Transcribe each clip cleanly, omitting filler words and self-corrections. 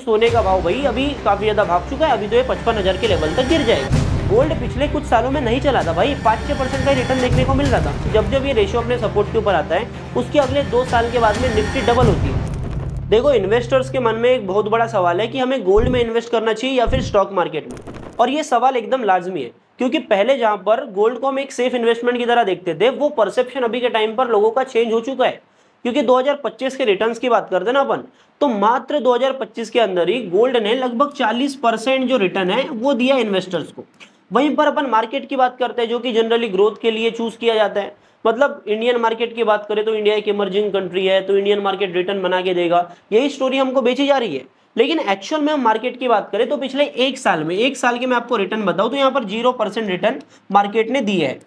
सोने का भाव भाई अभी काफी ज्यादा भाग चुका है, अभी तो ये 55,000 के लेवल तक गिर जाएगा। गोल्ड पिछले कुछ सालों में नहीं चला था भाई, 5-6% का रिटर्न देखने को मिल रहा था। जब जब ये रेशियो अपने सपोर्ट के ऊपर आता है, उसके अगले 2 साल के बाद में निफ्टी डबल होती है। देखो, इन्वेस्टर्स के मन में एक बहुत बड़ा सवाल है कि हमें गोल्ड में इन्वेस्ट करना चाहिए या फिर स्टॉक मार्केट में, और ये सवाल एकदम लाजमी है, क्योंकि पहले जहां पर गोल्ड को हम एक सेफ इन्वेस्टमेंट की तरह देखते थे, वो परसेप्शन अभी के टाइम पर लोगों का चेंज हो चुका है। क्योंकि 2025 के रिटर्न्स की बात करते हैं ना अपन, तो मात्र 2025 के अंदर ही गोल्ड ने लगभग 40% जो रिटर्न है वो दिया इन्वेस्टर्स को। वहीं पर अपन मार्केट की बात करते हैं, जो कि जनरली ग्रोथ के लिए चूज किया जाता है। मतलब इंडियन मार्केट की बात करें तो इंडिया एक इमर्जिंग कंट्री है, तो इंडियन मार्केट रिटर्न बना के देगा, यही स्टोरी हमको बेची जा रही है। लेकिन एक्चुअल में हम मार्केट की बात करें तो पिछले एक साल के मैं आपको रिटर्न बताऊं तो यहाँ पर 0% रिटर्न मार्केट ने दी है।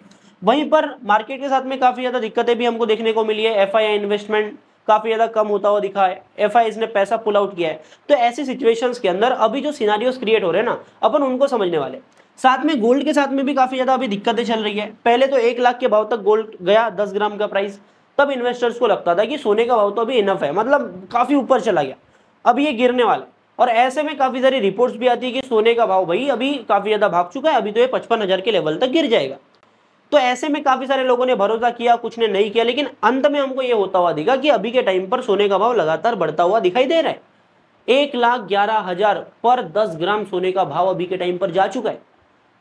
वहीं पर मार्केट के साथ में काफी ज्यादा दिक्कतें भी हमको देखने को मिली है। एफआईआई इन्वेस्टमेंट काफी ज्यादा कम होता हुआ दिखा है, एफआईआई ने पैसा पुल आउट किया है। तो ऐसी सिचुएशंस के अंदर अभी जो सिनारियोस क्रिएट हो रहे हैं ना, अपन उनको समझने वाले। साथ में गोल्ड के साथ में भी काफी ज्यादा अभी दिक्कतें चल रही है। पहले तो 1 लाख के भाव तक गोल्ड गया, 10 ग्राम का प्राइस, तब इन्वेस्टर्स को लगता था कि सोने का भाव तो अभी इनफ है, मतलब काफी ऊपर चला गया, अब ये गिरने वाला। और ऐसे में काफी सारी रिपोर्ट्स भी आती है कि सोने का भाव भाई अभी काफी ज्यादा भाग चुका है, अभी तो ये 55,000 के लेवल तक गिर जाएगा। तो ऐसे में काफी सारे लोगों ने भरोसा किया, कुछ ने नहीं किया, लेकिन अंत में हमको ये होता हुआ दिखा कि अभी के टाइम पर सोने का भाव लगातार बढ़ता हुआ दिखाई दे रहा है। 1,11,000 पर 10 ग्राम सोने का भाव अभी के टाइम पर जा चुका है।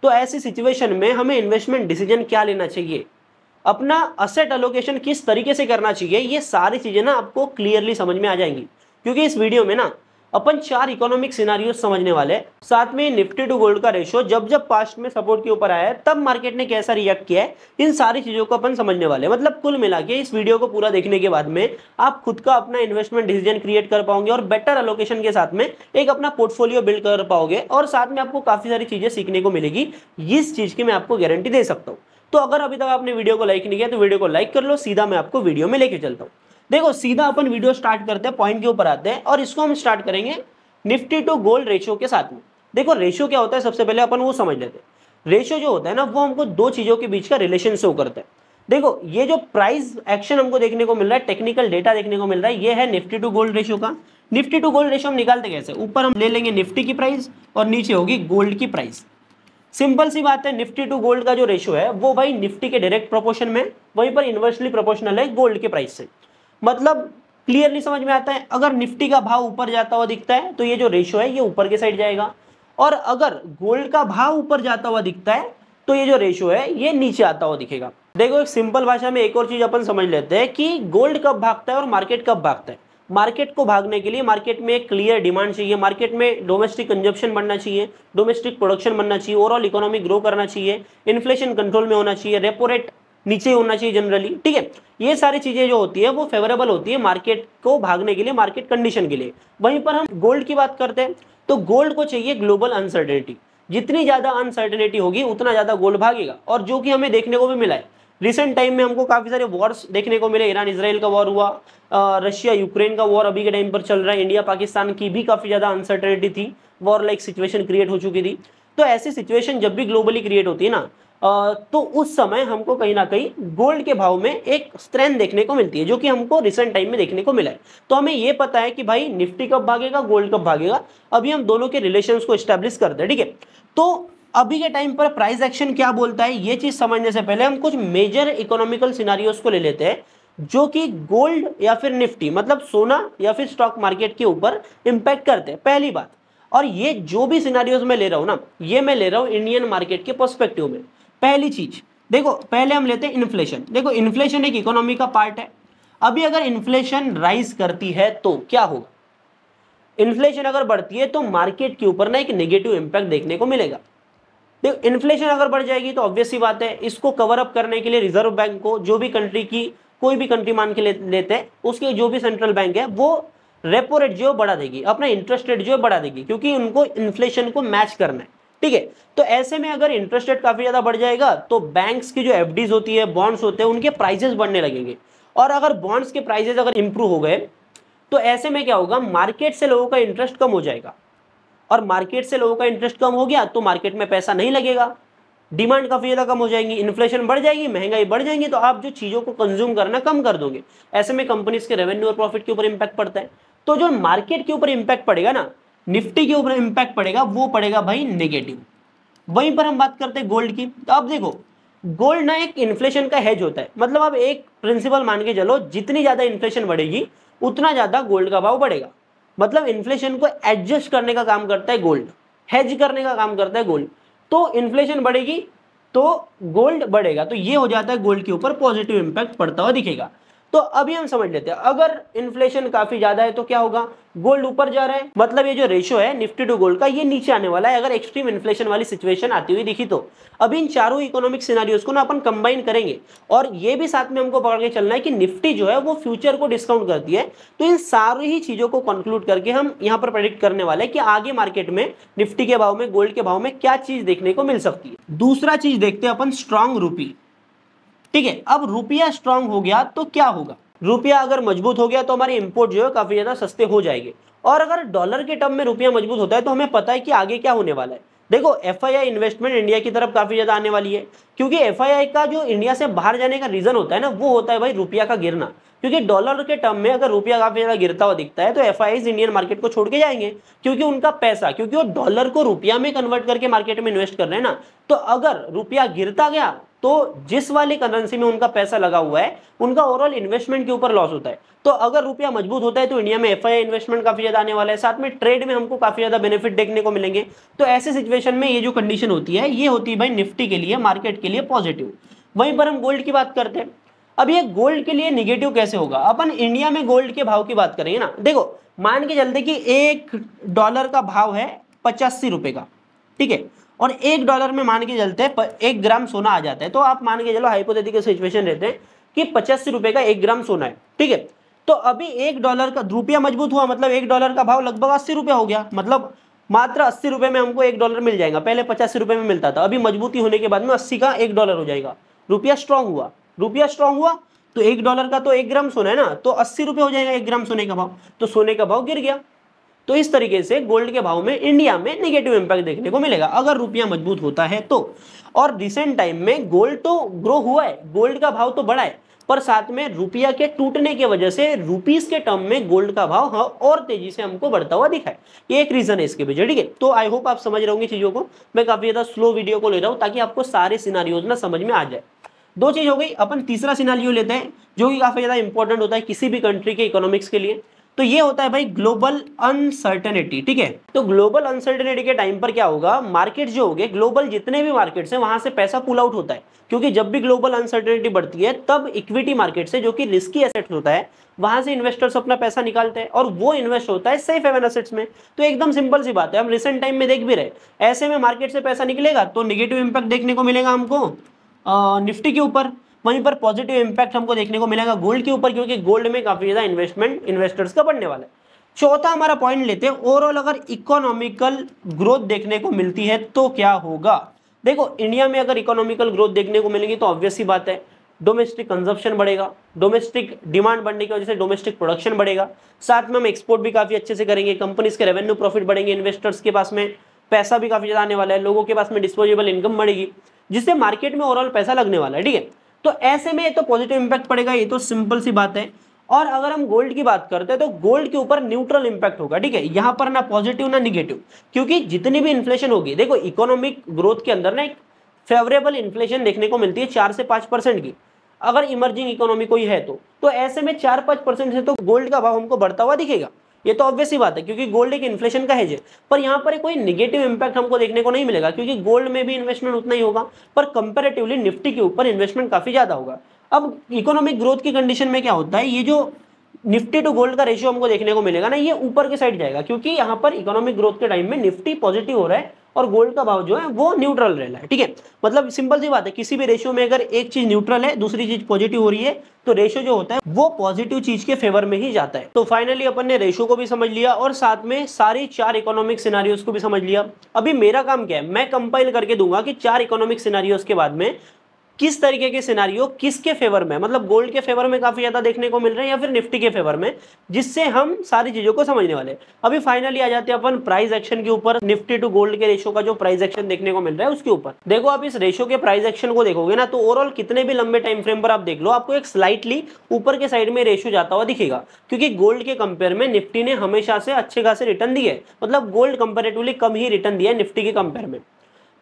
तो ऐसी सिचुएशन में हमें इन्वेस्टमेंट डिसीजन क्या लेना चाहिए, अपना असेट एलोकेशन किस तरीके से करना चाहिए, ये सारी चीजें ना आपको क्लियरली समझ में आ जाएंगी। क्योंकि इस वीडियो में ना अपन 4 इकोनॉमिक सिनारियो समझने वाले हैं। साथ में निफ्टी टू गोल्ड का रेशियो जब जब पास्ट में सपोर्ट के ऊपर आया है, तब मार्केट ने कैसा रिएक्ट किया है, इन सारी चीजों को अपन समझने वाले हैं। मतलब कुल मिला के इस वीडियो को पूरा देखने के बाद में आप खुद का अपना इन्वेस्टमेंट डिसीजन क्रिएट कर पाओगे और बेटर एलोकेशन के साथ में एक अपना पोर्टफोलियो बिल्ड कर पाओगे, और साथ में आपको काफी सारी चीजें सीखने को मिलेगी। इस चीज की मैं आपको गारंटी दे सकता हूँ। तो अगर अभी तक आपने वीडियो को लाइक नहीं किया तो वीडियो को लाइक कर लो। सीधा मैं आपको वीडियो में लेके चलता हूँ। देखो, सीधा अपन वीडियो स्टार्ट करते हैं, पॉइंट के ऊपर आते हैं, और इसको हम स्टार्ट करेंगे निफ्टी टू गोल्ड रेशियो के साथ में। देखो, रेशियो क्या होता है, सबसे पहले अपन वो समझ लेते हैं। रेशियो जो होता है ना, वो हमको 2 चीजों के बीच का रिलेशन शो करता है। देखो, ये जो प्राइस एक्शन हमको देखने को मिल रहा है, टेक्निकल डेटा देखने को मिल रहा है, ये है निफ्टी टू गोल्ड रेशियो का। निफ्टी टू गोल्ड रेशियो हम निकालते कैसे, ऊपर हम ले लेंगे निफ्टी की प्राइस और नीचे होगी गोल्ड की प्राइस। सिंपल सी बात है, निफ्टी टू गोल्ड का जो रेशियो है वो भाई निफ्टी के डायरेक्ट प्रोपोर्शन में, वहीं पर इनवर्सली प्रोपोर्शनल है गोल्ड के प्राइस से। मतलब क्लियरली समझ में आता है, अगर निफ्टी का भाव ऊपर जाता हुआ दिखता है तो ये जो रेशियो है ये ऊपर के साइड जाएगा, और अगर गोल्ड का भाव ऊपर जाता हुआ दिखता है तो ये जो रेशियो है ये नीचे आता हुआ दिखेगा। देखो, एक सिंपल भाषा में एक और चीज अपन समझ लेते हैं कि गोल्ड कब भागता है और मार्केट कब भागता है। मार्केट को भागने के लिए मार्केट में एक क्लियर डिमांड चाहिए, मार्केट में डोमेस्टिक कंजप्शन बढ़ना चाहिए, डोमेस्टिक प्रोडक्शन बनना चाहिए, ओवरऑल इकोनॉमी ग्रो करना चाहिए, इन्फ्लेशन कंट्रोल में होना चाहिए, रेपो रेट नीचे होना चाहिए जनरली। ठीक है, ये सारी चीजें जो होती है वो फेवरेबल होती है मार्केट को भागने के लिए, मार्केट कंडीशन के लिए। वहीं पर हम गोल्ड की बात करते हैं तो गोल्ड को चाहिए ग्लोबल अनसर्टेनिटी। जितनी ज्यादा अनसर्टेनिटी होगी उतना ज्यादा गोल्ड भागेगा, और जो कि हमें देखने को भी मिला है। रिसेंट टाइम में हमको काफी सारे वॉर्स देखने को मिले। ईरान इजराइल का वॉर हुआ, रशिया यूक्रेन का वॉर अभी के टाइम पर चल रहा है, इंडिया पाकिस्तान की भी काफी ज्यादा अनसर्टेनिटी थी, वॉर लाइक सिचुएशन क्रिएट हो चुकी थी। तो ऐसी सिचुएशन जब भी ग्लोबली क्रिएट होती है ना, तो उस समय हमको कहीं ना कहीं गोल्ड के भाव में एक स्ट्रेंथ देखने को मिलती है, जो कि हमको रिसेंट टाइम में देखने को मिला है। तो हमें ये पता है कि भाई निफ्टी कब भागेगा, गोल्ड कब भागेगा। अभी हम दोनों के रिलेशंस को एस्टेब्लिश करते हैं। ठीक है, तो अभी के टाइम पर प्राइस एक्शन क्या बोलता है, ये चीज समझने से पहले हम कुछ मेजर इकोनॉमिकल सिनारियोस को ले लेते हैं, जो कि गोल्ड या फिर निफ्टी, मतलब सोना या फिर स्टॉक मार्केट के ऊपर इंपैक्ट करते हैं। पहली बात, और ये जो भी सिनारियोस मैं ले रहा हूं ना, ये मैं ले रहा हूं इंडियन मार्केट के पर्सपेक्टिव में। पहली चीज देखो, पहले हम लेते हैं इन्फ्लेशन। देखो, इन्फ्लेशन एक इकोनॉमी का पार्ट है। अभी अगर इन्फ्लेशन राइज करती है तो क्या होगा, इन्फ्लेशन अगर बढ़ती है तो मार्केट के ऊपर ना एक नेगेटिव इंपैक्ट देखने को मिलेगा। देखो, इन्फ्लेशन अगर बढ़ जाएगी तो ऑब्वियस सी बात है, इसको कवर अप करने के लिए रिजर्व बैंक को, जो भी कंट्री की कोई भी कंट्री मान के लेते हैं, उसके जो भी सेंट्रल बैंक है वो रेपो रेट जो बढ़ा देगी, अपना इंटरेस्ट रेट जो बढ़ा देगी, क्योंकि उनको इन्फ्लेशन को मैच करना है। ठीक है, तो ऐसे में अगर इंटरेस्ट रेट काफी ज्यादा बढ़ जाएगा तो बैंक्स की जो एफडीज होती है, बॉन्ड्स होते हैं, उनके प्राइसेस बढ़ने लगेंगे। और अगर बॉन्ड्स के प्राइसेस अगर इंप्रूव हो गए तो ऐसे में क्या होगा, मार्केट से लोगों का इंटरेस्ट कम हो जाएगा, और मार्केट से लोगों का इंटरेस्ट कम हो गया तो मार्केट में पैसा नहीं लगेगा, डिमांड काफी ज्यादा कम हो जाएगी, इन्फ्लेशन बढ़ जाएगी, महंगाई बढ़ जाएगी, तो आप जो चीजों को कंज्यूम करना कम कर दोगे। ऐसे में कंपनीज के रेवेन्यू और प्रॉफिट के ऊपर इंपैक्ट पड़ता है। तो जो मार्केट के ऊपर इंपैक्ट पड़ेगा ना, निफ्टी के ऊपर इंपैक्ट पड़ेगा वो पड़ेगा भाई नेगेटिव। वहीं पर हम बात करते हैं गोल्ड की, तो अब देखो गोल्ड ना एक इन्फ्लेशन का हेज होता है, मतलब अब एक प्रिंसिपल मान के चलो, जितनी ज्यादा इन्फ्लेशन बढ़ेगी उतना ज्यादा गोल्ड का भाव बढ़ेगा। मतलब इन्फ्लेशन को एडजस्ट करने का काम करता है गोल्ड, हेज करने का काम करता है गोल्ड। तो इन्फ्लेशन बढ़ेगी तो गोल्ड बढ़ेगा, तो ये हो जाता है गोल्ड के ऊपर पॉजिटिव इंपैक्ट पड़ता हुआ दिखेगा। तो अभी हम समझ लेते हैं, अगर इन्फ्लेशन काफी ज्यादा है तो क्या होगा, गोल्ड ऊपर जा रहा है, मतलब ये जो रेशो है निफ्टी टू गोल्ड का ये नीचे आने वाला है अगर एक्सट्रीम इन्फ्लेशन वाली सिचुएशन आती हुई दिखी तो। अब इन चारों इकोनॉमिक सिनेरियोस को ना अपन कंबाइन करेंगे, और ये भी साथ में हमको पकड़ के चलना है कि निफ्टी जो है वो फ्यूचर को डिस्काउंट करती है। तो इन सारी ही चीजों को कंक्लूड करके हम यहाँ पर प्रेडिक्ट करने वाले हैं कि आगे मार्केट में निफ्टी के भाव में, गोल्ड के भाव में क्या चीज देखने को मिल सकती है। दूसरा चीज देखते हैं अपन, स्ट्रांग रूपी। ठीक है, अब रुपया स्ट्रांग हो गया तो क्या होगा, रुपया अगर मजबूत हो गया तो हमारे इंपोर्ट जो है काफी ज्यादा सस्ते हो जाएंगे। और अगर डॉलर के टर्म में रुपया मजबूत होता है तो हमें पता है कि आगे क्या होने वाला है। देखो एफआईआई इन्वेस्टमेंट इंडिया की तरफ काफी ज्यादा आने वाली है, क्योंकि एफआईआई का जो इंडिया से बाहर जाने का रीजन होता है ना, वो होता है भाई रुपया का गिरना। क्योंकि डॉलर के टर्म में अगर रुपया काफी ज्यादा गिरता हुआ दिखता है तो एफआईआई इंडियन मार्केट को छोड़ के जाएंगे, क्योंकि उनका पैसा, क्योंकि वो डॉलर को रुपया में कन्वर्ट करके मार्केट में इन्वेस्ट कर रहे हैं ना। तो अगर रुपया गिरता गया तो जिस वाली करेंसी में उनका पैसा लगा हुआ है उनका ओवरऑल इन्वेस्टमेंट के ऊपर लॉस होता है। तो अगर रुपया मजबूत होता है तो इंडिया में एफआईआई इन्वेस्टमेंट काफी ज्यादा आने वाला है, साथ में ट्रेड में हमको काफी ज्यादा बेनिफिट देखने को मिलेंगे। तो ऐसे सिचुएशन में ये जो कंडीशन होती है ये होती है भाई निफ्टी के लिए, मार्केट के लिए पॉजिटिव। वहीं पर हम गोल्ड की बात करते हैं। अब ये गोल्ड के लिए निगेटिव कैसे होगा, अपन इंडिया में गोल्ड के भाव की बात करेंगे ना। देखो मान के चलते कि $1 का भाव है 85 रुपए का, ठीक है, और $1 में मान के चलते हैं 1 ग्राम सोना आ जाता है। तो आप मान के चलो हाइपोथेटिकल सिचुएशन रहते हैं कि 85 रुपए का 1 ग्राम सोना है, ठीक है। तो अभी $1 का रुपया मजबूत हुआ, मतलब $1 का भाव लगभग 80 रुपए हो गया, मतलब मात्र 80 रुपए में हमको $1 मिल जाएगा। पहले 85 रुपए में मिलता था, अभी मजबूती होने के बाद में 80 का $1 हो जाएगा। रुपया स्ट्रांग हुआ, रुपया स्ट्रांग हुआ तो $1 का तो 1 ग्राम सोना है ना, तो 80 रुपए हो जाएगा 1 ग्राम सोने का भाव, तो सोने का भाव गिर गया। तो इस तरीके से गोल्ड के भाव में इंडिया में नेगेटिव इंपैक्ट देखने को मिलेगा अगर रुपया मजबूत होता है तो। और रिसेंट टाइम में गोल्ड तो ग्रो हुआ है, गोल्ड का भाव तो बढ़ा है, पर साथ में रुपया के टूटने की वजह से रुपीस के टर्म में गोल्ड का भाव और तेजी से हमको बढ़ता हुआ दिखा है। ये एक रीजन है इसके पीछे, ठीक है। तो आई होप आप समझ रहे होंगे चीजों को। मैं काफी ज्यादा स्लो वीडियो को ले रहा हूँ ताकि आपको सारे सिनारियोज ना समझ में आ जाए। दो चीज हो गई, अपन तीसरा सिनारियो लेते हैं जो कि काफी ज्यादा इंपॉर्टेंट होता है किसी भी कंट्री के इकोनॉमिक्स के लिए। तो ये होता है भाई ग्लोबल अनसर्टेनिटी, ठीक है। तो ग्लोबल अनसर्टेनिटी के टाइम पर क्या होगा, मार्केट जो होंगे ग्लोबल जितने भी मार्केट्स हैं वहां से पैसा पुल आउट होता है, क्योंकि जब भी ग्लोबल अनसर्टेनिटी बढ़ती है तब इक्विटी मार्केट से, जो कि रिस्की एसेट्स होता है, वहां से इन्वेस्टर्स अपना पैसा निकालते हैं और वो इन्वेस्ट होता है सेफ हेवन एसेट्स में। तो एकदम सिंपल सी बात है, हम रिसेंट टाइम में देख भी रहे, ऐसे में मार्केट से पैसा निकलेगा तो निगेटिव इंपैक्ट देखने को मिलेगा हमको निफ्टी के ऊपर। वहीं पर पॉजिटिव इंपैक्ट हमको देखने को मिलेगा गोल्ड के ऊपर, क्योंकि गोल्ड में काफी ज्यादा इन्वेस्टमेंट इन्वेस्टर्स का बढ़ने वाला है। चौथा हमारा पॉइंट लेते हैं, ओवरऑल अगर इकोनॉमिकल ग्रोथ देखने को मिलती है तो क्या होगा। देखो इंडिया में अगर इकोनॉमिकल ग्रोथ देखने को मिलेगी तो ऑब्वियस सी बात है डोमेस्टिक कंजप्शन बढ़ेगा, डोमेस्टिक डिमांड बढ़ने की वजह से डोमेस्टिक प्रोडक्शन बढ़ेगा, साथ में हम एक्सपोर्ट भी काफी अच्छे से करेंगे, कंपनीज के रेवेन्यू प्रॉफिट बढ़ेंगे, इन्वेस्टर्स के पास में पैसा भी काफी ज्यादा आने वाला है, लोगों के पास में डिस्पोजेबल इनकम बढ़ेगी, जिससे मार्केट में ओवरऑल पैसा लगने वाला है, ठीक है। तो ऐसे में तो पॉजिटिव इंपैक्ट पड़ेगा, ये तो सिंपल सी बात है। और अगर हम गोल्ड की बात करते हैं तो गोल्ड के ऊपर न्यूट्रल इंपैक्ट होगा, ठीक है, यहां पर ना पॉजिटिव ना निगेटिव, क्योंकि जितनी भी इन्फ्लेशन होगी, देखो इकोनॉमिक ग्रोथ के अंदर ना एक फेवरेबल इन्फ्लेशन देखने को मिलती है 4 से 5% की, अगर इमर्जिंग इकोनॉमी कोई है तो ऐसे में 4-5% से तो गोल्ड का भाव हमको बढ़ता हुआ दिखेगा। ये तो ऑब्वियस ही बात है, क्योंकि गोल्ड एक इन्फ्लेशन का हेज है। पर यहाँ पर कोई नेगेटिव इंपैक्ट हमको देखने को नहीं मिलेगा, क्योंकि गोल्ड में भी इन्वेस्टमेंट उतना ही होगा, पर कंपैरेटिवली निफ्टी के ऊपर इन्वेस्टमेंट काफी ज्यादा होगा। अब इकोनॉमिक ग्रोथ की कंडीशन में क्या होता है, ये जो निफ्टी टू गोल्ड का रेशियो हमको देखने को मिलेगा ना, ये ऊपर के साइड जाएगा, क्योंकि यहाँ पर इकोनॉमिक ग्रोथ के टाइम में निफ्टी पॉजिटिव हो रहा है और गोल्ड का भाव जो है वो न्यूट्रल रह रहा है, ठीक है। मतलब सिंपल सी बात है, किसी भी रेशियो में अगर एक चीज न्यूट्रल है दूसरी चीज पॉजिटिव हो रही है तो रेशियो जो होता है वो पॉजिटिव चीज के फेवर में ही जाता है। तो फाइनली अपन ने रेशियो को भी समझ लिया और साथ में सारी 4 इकोनॉमिक सिनेरियोस को भी समझ लिया। अभी मेरा काम क्या है, मैं कंपाइल करके दूंगा कि 4 इकोनॉमिक सिनेरियोस के बाद में किस तरीके के सिनारियो किसके फेवर में, मतलब गोल्ड के फेवर में काफी ज्यादा देखने को मिल रहे हैं या फिर निफ्टी के फेवर में, जिससे हम सारी चीजों को समझने वाले हैं। अभी फाइनली आ जाते हैं अपन प्राइस एक्शन के ऊपर, निफ्टी टू गोल्ड के रेशो का जो प्राइस एक्शन देखने को मिल रहा है उसके ऊपर। देखो आप इस रेशो के प्राइस एक्शन को देखोगे ना, तो ओवरऑल कितने भी लंबे टाइम फ्रेम पर आप देख लो, आपको एक स्लाइटली ऊपर के साइड में रेशो जाता हुआ दिखेगा, क्योंकि गोल्ड के कंपेयर में निफ्टी ने हमेशा से अच्छे खासे रिटर्न दिए, मतलब गोल्ड कंपेरेटिवली कम ही रिटर्न दिया है निफ्टी के कंपेयर में।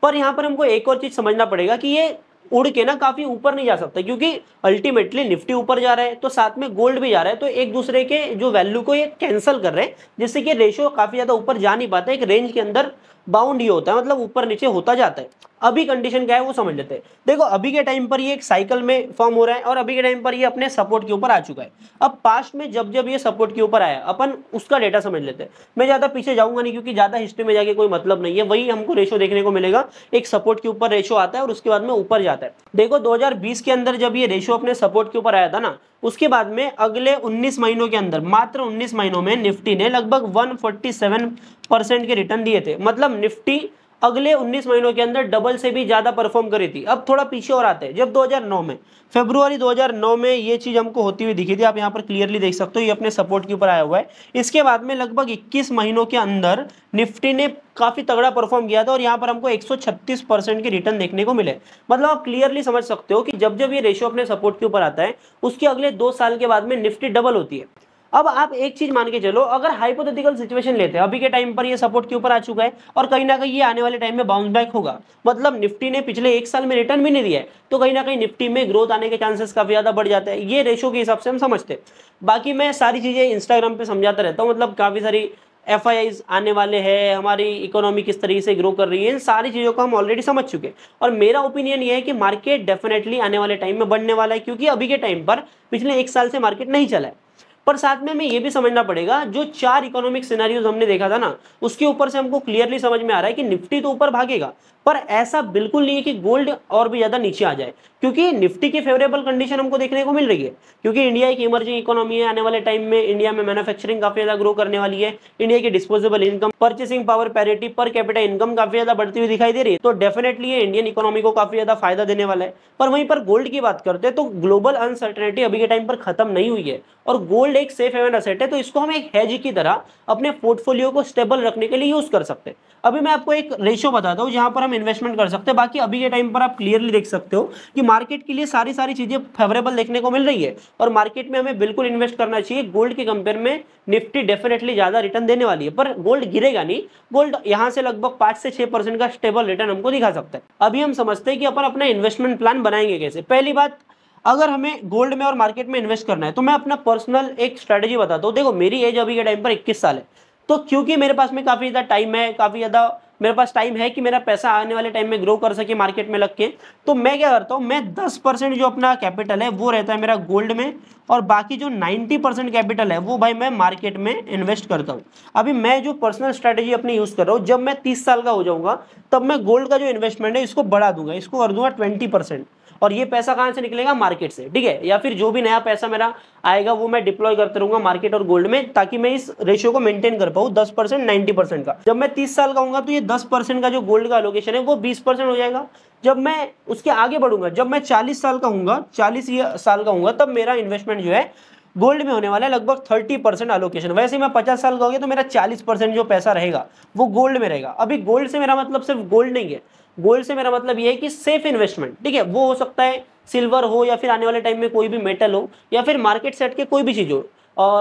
पर यहाँ पर हमको एक और चीज समझना पड़ेगा कि ये उड़ के ना काफी ऊपर नहीं जा सकता, क्योंकि अल्टीमेटली निफ्टी ऊपर जा रहा है तो साथ में गोल्ड भी जा रहा है, तो एक दूसरे के जो वैल्यू को ये कैंसिल कर रहे हैं, जिससे कि रेशियो काफी ज्यादा ऊपर जा नहीं पाता, एक रेंज के अंदर बाउंड ही होता है, मतलब ऊपर नीचे होता जाता है। अभी कंडीशन क्या है वो समझ लेते हैं। देखो अभी के टाइम पर ये एक साइकिल में फॉर्म हो रहा है और अभी के टाइम पर ये अपने सपोर्ट के ऊपर आ चुका है। अब पास्ट में जब जब ये सपोर्ट के ऊपर आया अपन उसका डेटा समझ लेते हैं। मैं ज्यादा पीछे जाऊंगा नहीं, क्योंकि ज्यादा हिस्ट्री में जाके कोई मतलब नहीं है, वही हमको रेशो देखने को मिलेगा, एक सपोर्ट के ऊपर रेशो आता है और उसके बाद में ऊपर जाता है। देखो 2020 के अंदर जब ये रेशो अपने सपोर्ट के ऊपर आया था ना, उसके बाद में अगले 19 महीनों के अंदर, मात्र 19 महीनों में निफ्टी ने लगभग 147% के रिटर्न दिए थे। मतलब निफ्टी अगले 19 महीनों के अंदर डबल से भी ज्यादा परफॉर्म करी थी। अब थोड़ा पीछे और आते हैं, जब 2009 में फरवरी 2009 में ये चीज हमको होती हुई दिखी थी, आप यहाँ पर क्लियरली देख सकते हो, ये अपने सपोर्ट के ऊपर आया हुआ है। इसके बाद में लगभग 21 महीनों के अंदर निफ्टी ने काफी तगड़ा परफॉर्म किया था और यहाँ पर हमको 136% के रिटर्न देखने को मिले। मतलब आप क्लियरली समझ सकते हो कि जब जब ये रेशियो अपने सपोर्ट के ऊपर आता है, उसके अगले 2 साल के बाद में निफ्टी डबल होती है। अब आप एक चीज मान के चलो, अगर हाइपोथेटिकल सिचुएशन लेते हैं, अभी के टाइम पर ये सपोर्ट के ऊपर आ चुका है और कहीं ना कहीं ये आने वाले टाइम में बाउंस बैक होगा, मतलब निफ्टी ने पिछले 1 साल में रिटर्न भी नहीं दिया है, तो कहीं ना कहीं निफ्टी में ग्रोथ आने के चांसेस काफी ज्यादा बढ़ जाते हैं। ये रेशो के हिसाब से हम समझते हैं। बाकी मैं सारी चीजें इंस्टाग्राम पे समझाता रहता हूँ, मतलब काफी सारी FIIs आने वाले हैं, हमारी इकोनॉमी किस तरीके से ग्रो कर रही है, इन सारी चीज़ों को हम ऑलरेडी समझ चुके हैं। और मेरा ओपिनियन ये है कि मार्केट डेफिनेटली आने वाले टाइम में बढ़ने वाला है, क्योंकि अभी के टाइम पर पिछले 1 साल से मार्केट नहीं चला है। पर साथ में हमें ये भी समझना पड़ेगा, जो 4 इकोनॉमिक सिनेरियोज हमने देखा था ना, उसके ऊपर से हमको क्लियरली समझ में आ रहा है कि निफ्टी तो ऊपर भागेगा, पर ऐसा बिल्कुल नहीं है कि गोल्ड और भी ज्यादा नीचे आ जाए, क्योंकि निफ्टी की फेवरेबल कंडीशन हमको देखने को मिल रही है, क्योंकि इंडिया एक इमर्जिंग इकोनॉमी है। आने वाले टाइम में इंडिया में मैन्युफैक्चरिंग काफी ज्यादा ग्रो करने वाली है, इंडिया की disposable income, purchasing power parity, per capita income काफी ज्यादा बढ़ती हुई दिखाई दे रही है, तो डेफिनेटली ये इंडियन इकोनॉमी को काफी ज्यादा फायदा देने वाला है। पर वहीं पर गोल्ड की बात करते हैं तो ग्लोबल अनसर्टेनिटी अभी के टाइम पर खत्म नहीं हुई है और गोल्ड एक सेफ हेवन एसेट है, तो इसको हम एक हेज की तरह अपने पोर्टफोलियो को स्टेबल रखने के लिए यूज कर सकते हैं। अभी मैं आपको एक रेशियो बताता हूँ जहां पर हम इन्वेस्टमेंट कर सकते हैं। बाकी अभी के टाइम पर आप क्लियरली देख सकते हो कि मार्केट के लिए सारी चीजें फेवरेबल देखने को मिल रही है और मार्केट में हमें बिल्कुल इन्वेस्ट करना चाहिए। गोल्ड के कंपेयर में निफ्टी डेफिनेटली ज्यादा रिटर्न देने वाली है, पर गोल्ड गिरेगा नहीं। गोल्ड यहां से लगभग 5 से 6% का स्टेबल रिटर्न हमको दिखा सकता है। अभी हम समझते हैं कि अपन अपना इन्वेस्टमेंट प्लान बनाएंगे कैसे। पहली बात, अगर हमें गोल्ड में और मार्केट में इन्वेस्ट करना है तो मैं अपना पर्सनल एक स्ट्रेटेजी बताता हूँ। देखो मेरी एज अभी के टाइम पर 21 साल है, तो क्योंकि मेरे पास में काफी ज्यादा टाइम है, काफी ज्यादा मेरे पास टाइम है कि मेरा पैसा आने वाले टाइम में ग्रो कर सके मार्केट में लग के, तो मैं क्या करता हूँ, मैं 10% जो अपना कैपिटल है वो रहता है मेरा गोल्ड में, और बाकी जो 90% कैपिटल है वो भाई मैं मार्केट में इन्वेस्ट करता हूँ। अभी मैं जो पर्सनल स्ट्रेटेजी अपनी यूज कर रहा हूँ, जब मैं 30 साल का हो जाऊंगा तब मैं गोल्ड का जो इन्वेस्टमेंट है इसको बढ़ा दूंगा, इसको कर दूंगा 20%। और ये पैसा कहां से निकलेगा, मार्केट से, ठीक है, या फिर जो भी नया पैसा मेरा आएगा वो मैं डिप्लॉय करते रहूंगा मार्केट और गोल्ड में, ताकि मैं इस रेशियो को मेंटेन कर पाऊँ 10% 90% का। जब मैं 30 साल का होऊंगा तो ये 10% का जो गोल्ड का एलोकेशन है वो 20% हो जाएगा। जब मैं उसके आगे बढ़ूंगा, जब मैं 40 साल का हूँ, 40 साल का हूँ, तब मेरा इन्वेस्टमेंट जो है गोल्ड में होने वाला है लगभग 30% एलोकेशन। वैसे मैं 50 साल का हो गया तो मेरा 40% जो पैसा रहेगा वो गोल्ड में रहेगा। अभी गोल्ड से मेरा मतलब सिर्फ गोल्ड नहीं है, गोल्ड से मेरा मतलब ये है कि सेफ इन्वेस्टमेंट, ठीक है, वो हो सकता है सिल्वर हो, या फिर आने वाले टाइम में कोई भी मेटल हो, या फिर मार्केट सेट के कोई भी चीज हो,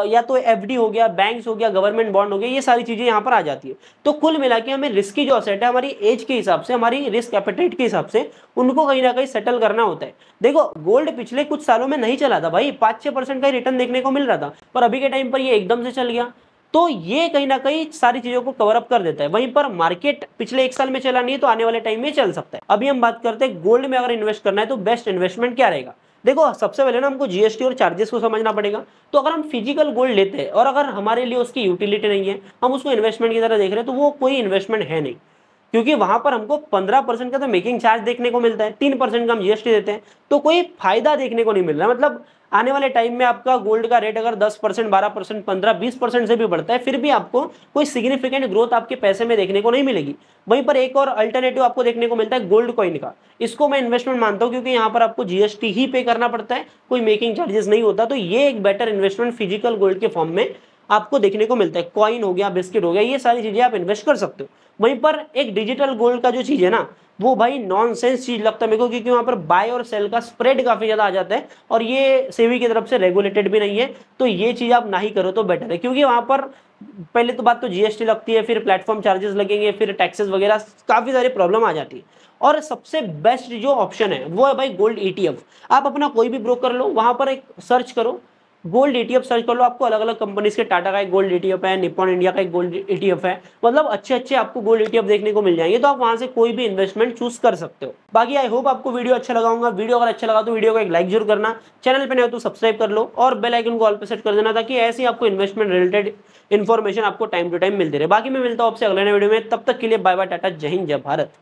या तो FD हो गया, बैंक्स हो गया, गवर्नमेंट बॉन्ड हो गया, ये सारी चीजें यहाँ पर आ जाती है। तो कुल मिला के हमें रिस्की जो असेट है हमारी एज के हिसाब से, हमारी रिस्क एपेटाइट के हिसाब से उनको कहीं ना कहीं सेटल करना होता है। देखो गोल्ड पिछले कुछ सालों में नहीं चला था भाई, 5-6% का ही रिटर्न देखने को मिल रहा था, पर अभी के टाइम पर ये एकदम से चल गया, तो ये कहीं ना कहीं सारी चीजों को कवर अप कर देता है। वहीं पर मार्केट पिछले 1 साल में चला नहीं है तो आने वाले टाइम में चल सकता है। अभी हम बात करते हैं गोल्ड में अगर इन्वेस्ट करना है तो बेस्ट इन्वेस्टमेंट क्या रहेगा। देखो सबसे पहले ना हमको GST और चार्जेस को समझना पड़ेगा। तो अगर हम फिजिकल गोल्ड लेते हैं और अगर हमारे लिए उसकी यूटिलिटी नहीं है, हम उसको इन्वेस्टमेंट की तरह देख रहे हैं, तो वो कोई इन्वेस्टमेंट है नहीं, क्योंकि वहां पर हमको 15% का तो मेकिंग चार्ज देखने को मिलता है, 3% का हम GST देते हैं, तो कोई फायदा देखने को नहीं मिल रहा। मतलब आने वाले टाइम में आपका गोल्ड का रेट अगर 10%, 12%, 15-20% से भी बढ़ता है, फिर भी आपको कोई सिग्निफिकेंट ग्रोथ आपके पैसे में देखने को नहीं मिलेगी। वहीं पर एक और अल्टरनेटिव आपको देखने को मिलता है गोल्ड कॉइन का। इसको मैं इन्वेस्टमेंट मानता हूं, क्योंकि यहाँ पर आपको जीएसटी ही पे करना पड़ता है, कोई मेकिंग चार्जेस नहीं होता। तो ये एक बेटर इन्वेस्टमेंट फिजिकल गोल्ड के फॉर्म में आपको देखने को मिलता है। कॉइन हो गया, बिस्किट हो गया, ये सारी चीजें आप इन्वेस्ट कर सकते हो। वहीं पर एक डिजिटल गोल्ड का जो चीज है ना, वो भाई नॉनसेंस चीज लगता है मेरे को, क्योंकि वहां पर बाय और सेल का स्प्रेड काफी ज्यादा आ जाता है, और ये सेबी की तरफ से रेगुलेटेड भी नहीं है। तो ये चीज आप ना ही करो तो बेटर है, क्योंकि वहां पर पहले तो बात तो जीएसटी लगती है, फिर प्लेटफॉर्म चार्जेस लगेंगे, फिर टैक्सेस वगैरह, काफी सारी प्रॉब्लम आ जाती है। और सबसे बेस्ट जो ऑप्शन है वो है भाई गोल्ड ईटीएफ। आप अपना कोई भी ब्रोकर लो, वहां पर एक सर्च करो, गोल्ड ईटीएफ सर्च कर लो, आपको अलग अलग कंपनीज के, टाटा का एक गोल्ड ईटीएफ है, निप्पॉन इंडिया का एक गोल्ड ईटीएफ है, मतलब अच्छे अच्छे आपको गोल्ड ईटीएफ देखने को मिल जाएंगे। तो आप वहां से कोई भी इन्वेस्टमेंट चूज कर सकते हो। बाकी आई होप आपको वीडियो अच्छा लगा होगा। वीडियो अगर अच्छा लगा तो वीडियो को एक लाइक जरूर करना, चैनल पे नए हो तो सब्सक्राइब कर लो, और बेल आइकन को ऑल पे सेट कर देना, ताकि ऐसे ही आपको इन्वेस्टमेंट रिलेटेड इन्फॉर्मेशन आपको टाइम टू टाइम मिलती रहे। बाकी मैं मिलता हूं आपसे अगले नए वीडियो में, तब तक के लिए बाय बाय, टाटा, जय हिंद, जय भारत।